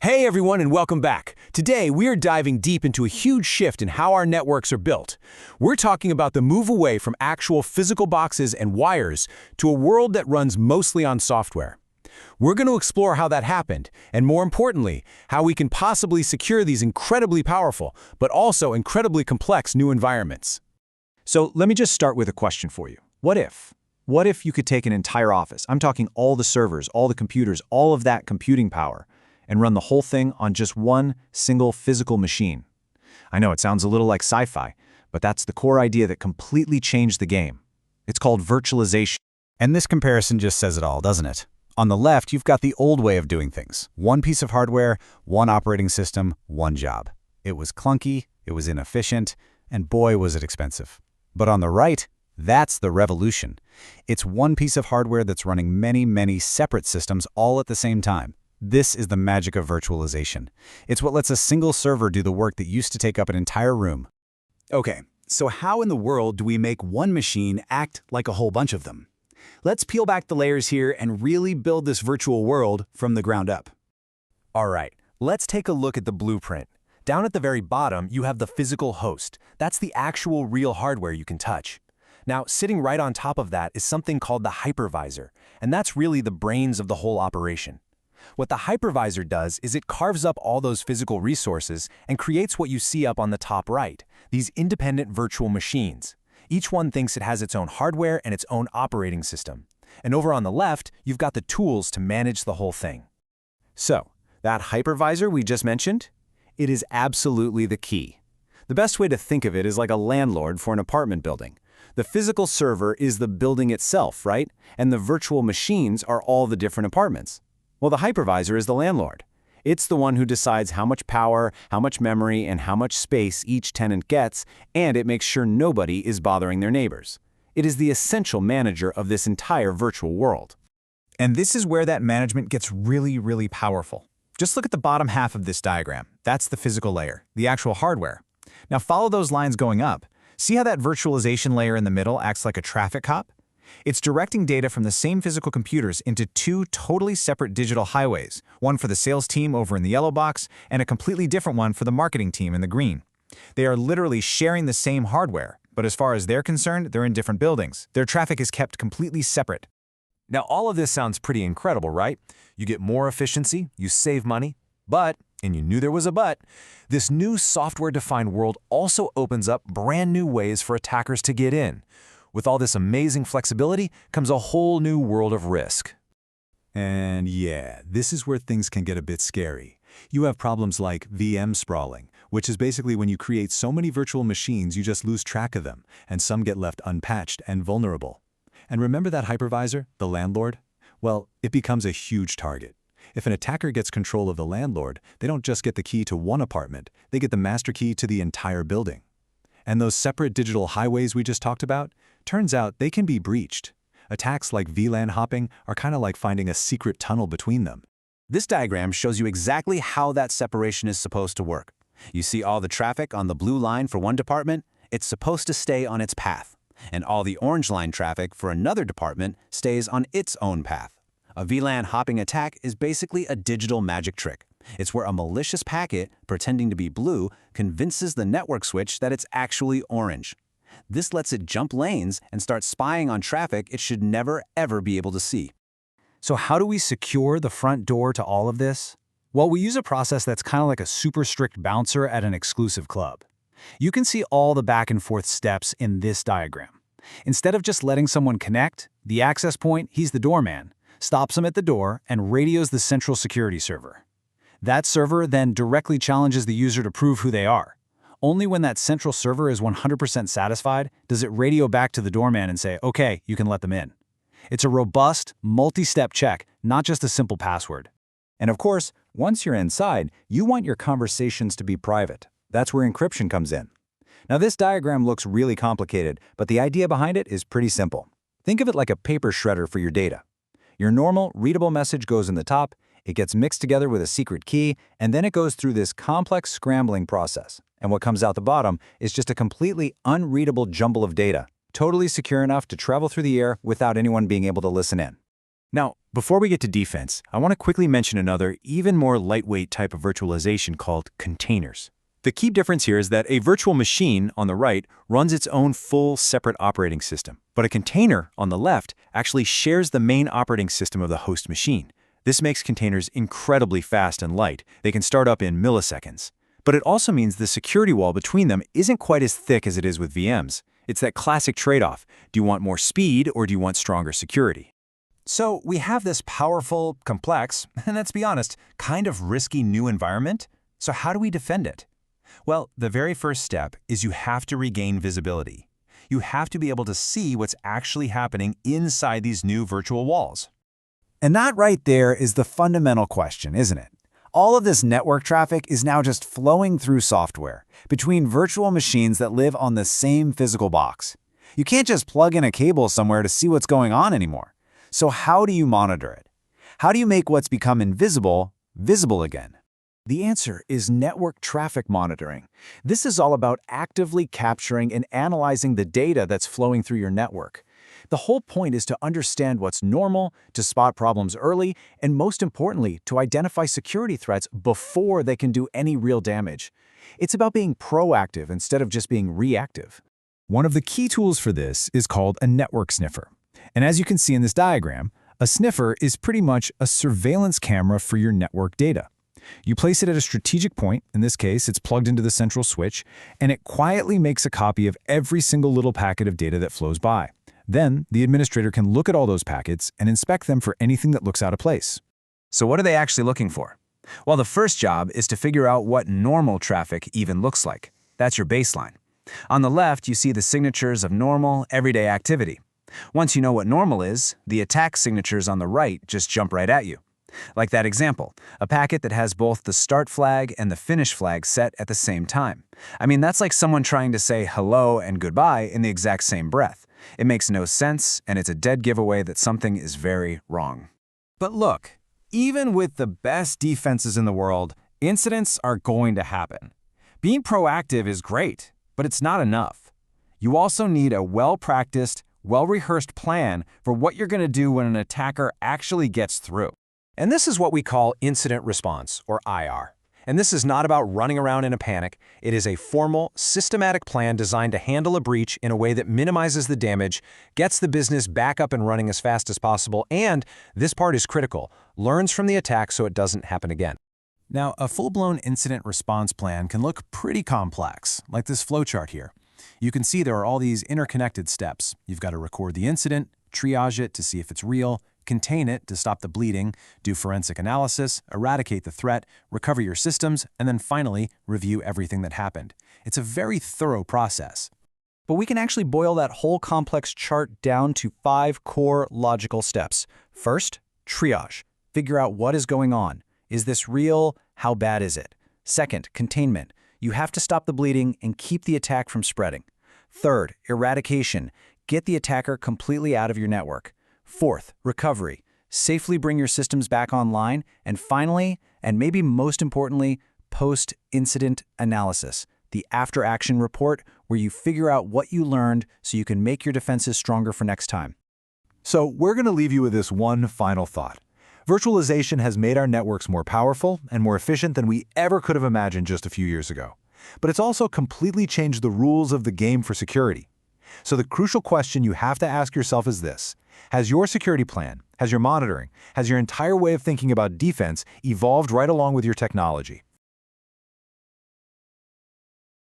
Hey everyone and welcome back. Today we are diving deep into a huge shift in how our networks are built. We're talking about the move away from actual physical boxes and wires to a world that runs mostly on software. We're going to explore how that happened, and more importantly, how we can possibly secure these incredibly powerful, but also incredibly complex new environments. So let me just start with a question for you. What if? What if you could take an entire office, I'm talking all the servers, all the computers, all of that computing power, and run the whole thing on just one single physical machine? I know it sounds a little like sci-fi, but that's the core idea that completely changed the game. It's called virtualization. And this comparison just says it all, doesn't it? On the left, you've got the old way of doing things. One piece of hardware, one operating system, one job. It was clunky, it was inefficient, and boy, was it expensive. But on the right, that's the revolution. It's one piece of hardware that's running many separate systems all at the same time. This is the magic of virtualization. It's what lets a single server do the work that used to take up an entire room. Okay, so how in the world do we make one machine act like a whole bunch of them? Let's peel back the layers here and really build this virtual world from the ground up. All right, let's take a look at the blueprint. Down at the very bottom, you have the physical host. That's the actual real hardware you can touch. Now, sitting right on top of that is something called the hypervisor, and that's really the brains of the whole operation. What the hypervisor does is it carves up all those physical resources and creates what you see up on the top right, these independent virtual machines. Each one thinks it has its own hardware and its own operating system. And over on the left, you've got the tools to manage the whole thing. So, that hypervisor we just mentioned, it is absolutely the key. The best way to think of it is like a landlord for an apartment building. The physical server is the building itself, right? And the virtual machines are all the different apartments. Well, the hypervisor is the landlord. It's the one who decides how much power, how much memory, and how much space each tenant gets, and it makes sure nobody is bothering their neighbors. It is the essential manager of this entire virtual world. And this is where that management gets really powerful. Just look at the bottom half of this diagram. That's the physical layer, the actual hardware. Now follow those lines going up. See how that virtualization layer in the middle acts like a traffic cop? It's directing data from the same physical computers into two totally separate digital highways, one for the sales team over in the yellow box and a completely different one for the marketing team in the green. They are literally sharing the same hardware, but as far as they're concerned, they're in different buildings. Their traffic is kept completely separate. Now, all of this sounds pretty incredible, right? You get more efficiency, you save money, but, and you knew there was a but, this new software-defined world also opens up brand new ways for attackers to get in. With all this amazing flexibility comes a whole new world of risk. And yeah, this is where things can get a bit scary. You have problems like VM sprawling, which is basically when you create so many virtual machines you just lose track of them, and some get left unpatched and vulnerable. And remember that hypervisor, the landlord? Well, it becomes a huge target. If an attacker gets control of the landlord, they don't just get the key to one apartment, they get the master key to the entire building. And those separate digital highways we just talked about, turns out they can be breached. Attacks like VLAN hopping are kind of like finding a secret tunnel between them. This diagram shows you exactly how that separation is supposed to work. You see all the traffic on the blue line for one department? It's supposed to stay on its path. And all the orange line traffic for another department stays on its own path. A VLAN hopping attack is basically a digital magic trick. It's where a malicious packet, pretending to be blue, convinces the network switch that it's actually orange. This lets it jump lanes and start spying on traffic it should never, ever be able to see. So how do we secure the front door to all of this? Well, we use a process that's kind of like a super strict bouncer at an exclusive club. You can see all the back and forth steps in this diagram. Instead of just letting someone connect, the access point, he's the doorman, stops them at the door and radios the central security server. That server then directly challenges the user to prove who they are. Only when that central server is 100% satisfied does it radio back to the doorman and say, okay, you can let them in. It's a robust, multi-step check, not just a simple password. And of course, once you're inside, you want your conversations to be private. That's where encryption comes in. Now this diagram looks really complicated, but the idea behind it is pretty simple. Think of it like a paper shredder for your data. Your normal, readable message goes in the top, it gets mixed together with a secret key, and then it goes through this complex scrambling process. And what comes out the bottom is just a completely unreadable jumble of data, totally secure enough to travel through the air without anyone being able to listen in. Now, Before we get to defense, I want to quickly mention another, even more lightweight type of virtualization called containers. The key difference here is that a virtual machine on the right runs its own full separate operating system, but a container on the left actually shares the main operating system of the host machine. This makes containers incredibly fast and light. They can start up in milliseconds. But it also means the security wall between them isn't quite as thick as it is with VMs. It's that classic trade-off. Do you want more speed or do you want stronger security? So we have this powerful, complex, and let's be honest, kind of risky new environment. So how do we defend it? Well, the very first step is you have to regain visibility. You have to be able to see what's actually happening inside these new virtual walls. And that right there is the fundamental question, isn't it? All of this network traffic is now just flowing through software, between virtual machines that live on the same physical box. You can't just plug in a cable somewhere to see what's going on anymore. So how do you monitor it? How do you make what's become invisible, visible again? The answer is network traffic monitoring. This is all about actively capturing and analyzing the data that's flowing through your network. The whole point is to understand what's normal, to spot problems early, and most importantly, to identify security threats before they can do any real damage. It's about being proactive instead of just being reactive. One of the key tools for this is called a network sniffer. And as you can see in this diagram, a sniffer is pretty much a surveillance camera for your network data. You place it at a strategic point, in this case it's plugged into the central switch, and it quietly makes a copy of every single little packet of data that flows by. Then, the administrator can look at all those packets and inspect them for anything that looks out of place. So what are they actually looking for? Well, the first job is to figure out what normal traffic even looks like. That's your baseline. On the left, you see the signatures of normal, everyday activity. Once you know what normal is, the attack signatures on the right just jump right at you. Like that example, a packet that has both the start flag and the finish flag set at the same time. I mean, that's like someone trying to say hello and goodbye in the exact same breath. It makes no sense, and it's a dead giveaway that something is very wrong. But look, even with the best defenses in the world, incidents are going to happen. Being proactive is great, but it's not enough. You also need a well-practiced, well-rehearsed plan for what you're going to do when an attacker actually gets through. And this is what we call incident response, or IR. And this is not about running around in a panic. It is a formal, systematic plan designed to handle a breach in a way that minimizes the damage, gets the business back up and running as fast as possible, and, this part is critical, learns from the attack so it doesn't happen again. Now, a full-blown incident response plan can look pretty complex, like this flowchart here. You can see there are all these interconnected steps. You've got to record the incident, triage it to see if it's real, contain it to stop the bleeding, do forensic analysis, eradicate the threat, recover your systems, and then finally, review everything that happened. It's a very thorough process. But we can actually boil that whole complex chart down to 5 core logical steps. First, triage. Figure out what is going on. Is this real? How bad is it? Second, containment. You have to stop the bleeding and keep the attack from spreading. Third, eradication. Get the attacker completely out of your network. Fourth, recovery. Safely bring your systems back online. And finally, and maybe most importantly, post-incident analysis, the after-action report where you figure out what you learned so you can make your defenses stronger for next time. So we're going to leave you with this one final thought. Virtualization has made our networks more powerful and more efficient than we ever could have imagined just a few years ago. But it's also completely changed the rules of the game for security. So the crucial question you have to ask yourself is this: has your security plan, has your monitoring, has your entire way of thinking about defense evolved right along with your technology?